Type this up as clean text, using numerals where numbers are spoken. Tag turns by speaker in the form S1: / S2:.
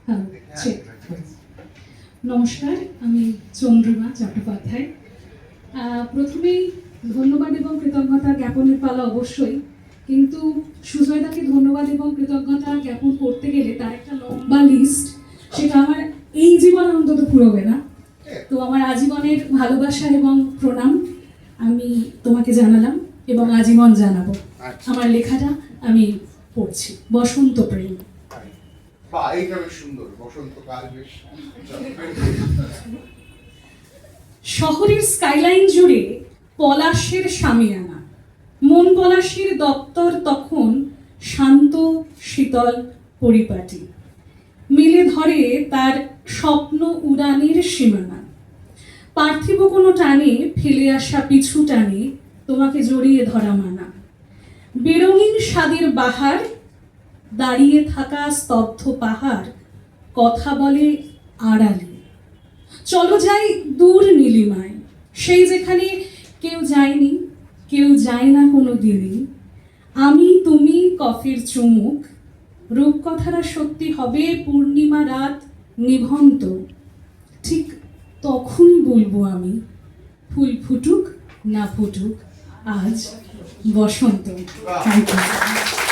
S1: হ্যাঁ, নমস্কার, আমি চন্দ্রিমা চট্টোপাধ্যায়। প্রথমেই ধন্যবাদ এবং কৃতজ্ঞতা জ্ঞাপনের পালা অবশ্যই, কিন্তু সুজয়দাকে ধন্যবাদ এবং কৃতজ্ঞতা জ্ঞাপন করতে গেলে তার একটা লম্বা লিস্ট, সেটা আমার এই জীবন অন্তত পুরোবে না। তো আমার আজীবনের ভালোবাসা এবং প্রণাম আমি তোমাকে জানালাম এবং আজীবন জানাবো। আমার লেখাটা আমি পড়ছি, বসন্ত প্রেম। শহরের স্কাইলাইন জুড়ে পলাশের সামিয়ানা, মন পলাশের দপ্তর তখন শান্ত শীতল পরিপাটি, মিলে ধরে তার স্বপ্ন উড়ানের সীমানা। পার্থিব কোনো টানে ফেলে আসা পিছু টানে তোমাকে জড়িয়ে ধরা মানা। বেরঙিন স্বাদের বাহার, দাঁড়িয়ে থাকা স্তব্ধ পাহাড় কথা বলে আড়ালে। চলো যাই দূর নীলিমায়, সেই যেখানে কেউ যায়নি, কেউ যায় না কোনো দিনই। আমি তুমি কফির চুমুক, রূপকথারা সত্যি হবে পূর্ণিমা রাত নিভন্ত। ঠিক তখনই বলবো আমি, ফুল ফুটুক না ফুটুক, আজ বসন্ত। Thank you.